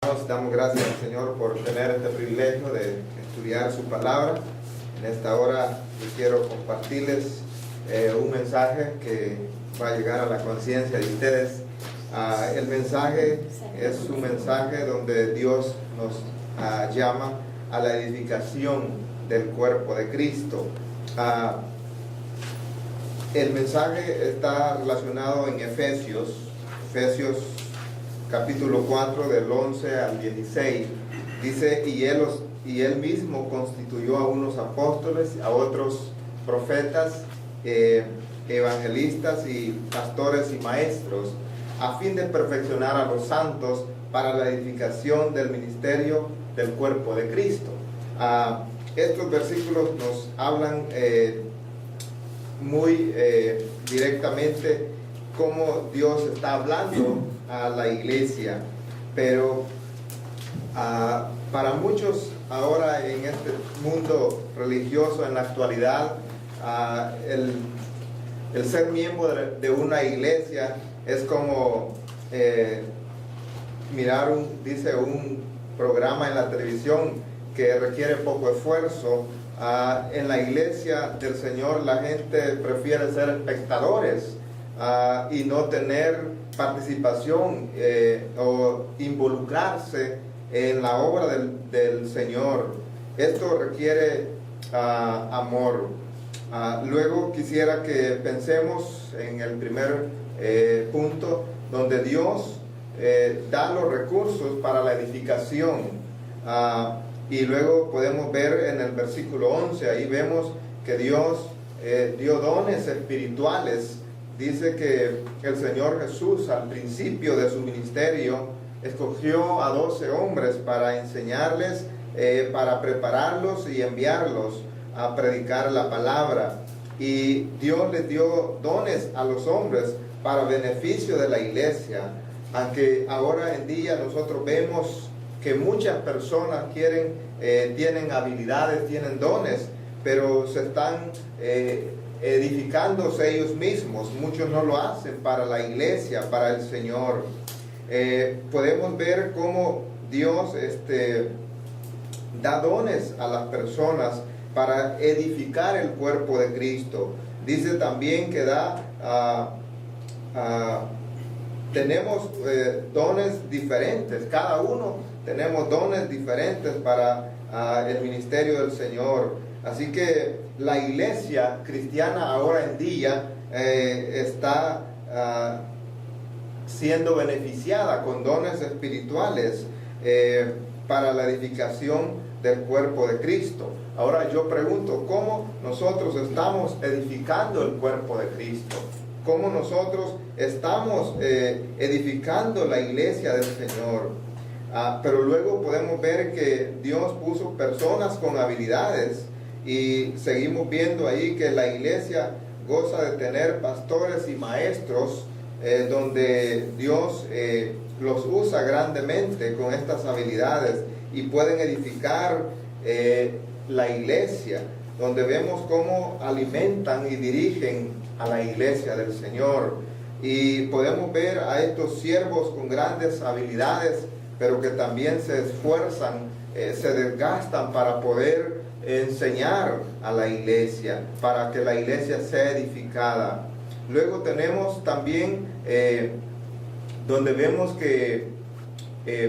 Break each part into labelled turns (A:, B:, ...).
A: Nos damos gracias al Señor por tener este privilegio de estudiar su palabra. En esta hora yo quiero compartirles un mensaje que va a llegar a la conciencia de ustedes. El mensaje es un mensaje donde Dios nos llama a la edificación del cuerpo de Cristo. El mensaje está relacionado en Efesios capítulo 4 del 11 al 16. Dice, y él mismo constituyó a unos apóstoles, a otros profetas, evangelistas y pastores y maestros, a fin de perfeccionar a los santos para la edificación del ministerio del cuerpo de Cristo. Estos versículos nos hablan muy directamente cómo Dios está hablando a la iglesia, pero para muchos ahora en este mundo religioso en la actualidad, el ser miembro de una iglesia es como mirar un programa en la televisión que requiere poco esfuerzo. En la iglesia del Señor la gente prefiere ser espectadores y no tener participación o involucrarse en la obra del Señor. Esto requiere amor. Luego quisiera que pensemos en el primer punto, donde Dios da los recursos para la edificación. Y luego podemos ver en el versículo 11, ahí vemos que Dios dio dones espirituales. Dice que el Señor Jesús al principio de su ministerio escogió a 12 hombres para enseñarles, para prepararlos y enviarlos a predicar la palabra. Y Dios les dio dones a los hombres para beneficio de la iglesia. Aunque ahora en día nosotros vemos que muchas personas tienen habilidades, tienen dones, pero se están edificándose ellos mismos. Muchos no lo hacen para la iglesia, para el Señor. Podemos ver cómo Dios da dones a las personas para edificar el cuerpo de Cristo. Dice también que tenemos dones diferentes, cada uno tenemos dones diferentes para el ministerio del Señor. Así que la iglesia cristiana ahora en día está siendo beneficiada con dones espirituales para la edificación del cuerpo de Cristo. Ahora yo pregunto, ¿cómo nosotros estamos edificando el cuerpo de Cristo? ¿Cómo nosotros estamos edificando la iglesia del Señor? Pero luego podemos ver que Dios puso personas con habilidades, y seguimos viendo ahí que la iglesia goza de tener pastores y maestros donde Dios los usa grandemente con estas habilidades y pueden edificar la iglesia, donde vemos cómo alimentan y dirigen a la iglesia del Señor. Y podemos ver a estos siervos con grandes habilidades, pero que también se esfuerzan, se desgastan para poder enseñar a la iglesia, para que la iglesia sea edificada. Luego tenemos también donde vemos que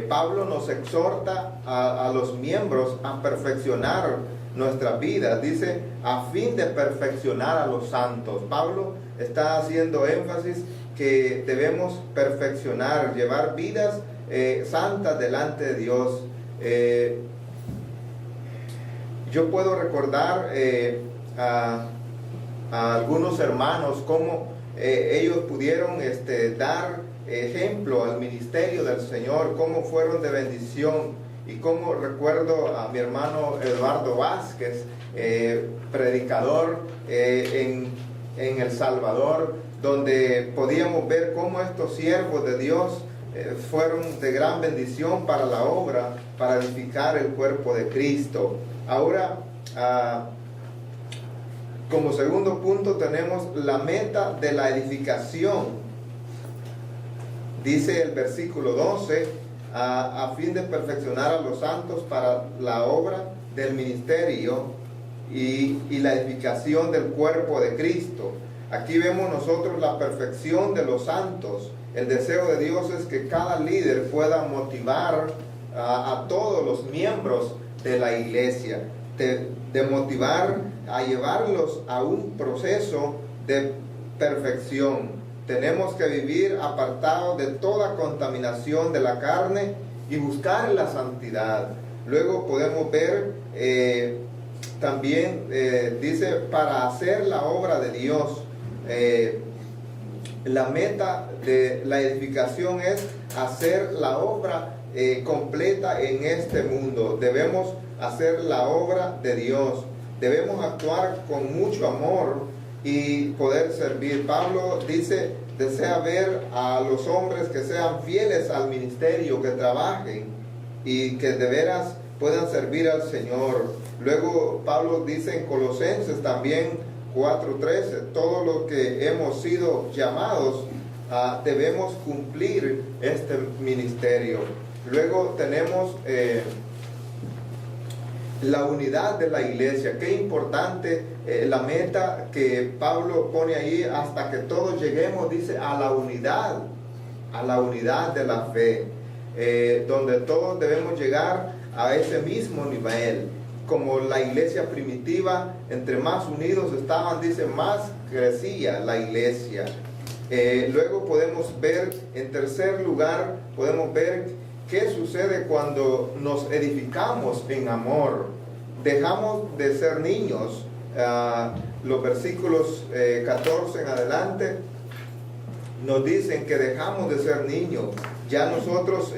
A: Pablo nos exhorta a los miembros a perfeccionar nuestras vidas. Dice, a fin de perfeccionar a los santos. Pablo está haciendo énfasis que debemos perfeccionar, llevar vidas santas delante de Dios. Yo puedo recordar a algunos hermanos cómo ellos pudieron dar ejemplo al ministerio del Señor, cómo fueron de bendición, y cómo recuerdo a mi hermano Eduardo Vázquez, predicador en El Salvador, donde podíamos ver cómo estos siervos de Dios fueron de gran bendición para la obra, para edificar el cuerpo de Cristo. Ahora, como segundo punto tenemos la meta de la edificación. Dice el versículo 12, a fin de perfeccionar a los santos para la obra del ministerio y la edificación del cuerpo de Cristo. Aquí vemos nosotros la perfección de los santos. El deseo de Dios es que cada líder pueda motivar a todos los miembros de la iglesia, de motivar a llevarlos a un proceso de perfección. Tenemos que vivir apartados de toda contaminación de la carne y buscar la santidad. Luego podemos ver también, dice, para hacer la obra de Dios. La meta de la edificación es hacer la obra completa en este mundo. Debemos hacer la obra de Dios. Debemos actuar con mucho amor y poder servir. Pablo dice, desea ver a los hombres que sean fieles al ministerio, que trabajen y que de veras puedan servir al Señor. Luego Pablo dice en Colosenses también 4:13, todo lo que hemos sido llamados debemos cumplir este ministerio. Luego tenemos la unidad de la iglesia. Qué importante la meta que Pablo pone ahí, hasta que todos lleguemos, dice, a la unidad de la fe, donde todos debemos llegar a ese mismo nivel. Como la iglesia primitiva, entre más unidos estaban, dice, más crecía la iglesia. Luego podemos ver, en tercer lugar, podemos ver qué sucede cuando nos edificamos en amor. Dejamos de ser niños. Los versículos 14 en adelante nos dicen que dejamos de ser niños. Ya nosotros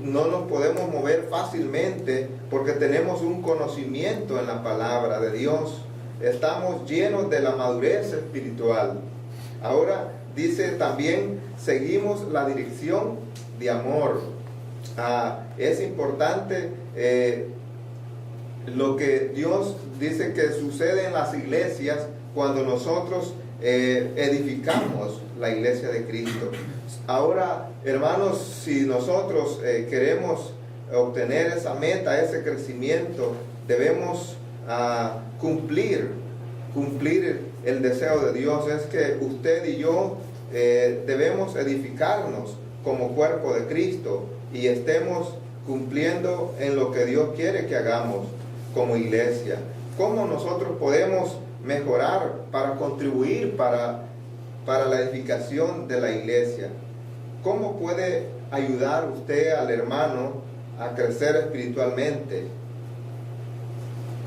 A: no nos podemos mover fácilmente porque tenemos un conocimiento en la palabra de Dios. Estamos llenos de la madurez espiritual. Ahora dice también, seguimos la dirección de amor. Es importante lo que Dios dice que sucede en las iglesias cuando nosotros edificamos la iglesia de Cristo. Ahora, hermanos, si nosotros queremos obtener esa meta, ese crecimiento, debemos cumplir el deseo de Dios. Es que usted y yo debemos edificarnos como cuerpo de Cristo y estemos cumpliendo en lo que Dios quiere que hagamos como iglesia. ¿Cómo nosotros podemos mejorar para contribuir para la edificación de la iglesia? ¿Cómo puede ayudar usted al hermano a crecer espiritualmente?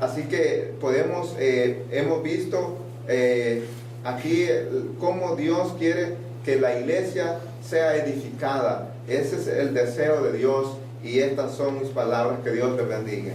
A: Así que hemos visto aquí cómo Dios quiere que la iglesia sea edificada. Ese es el deseo de Dios y estas son mis palabras. Que Dios te bendiga.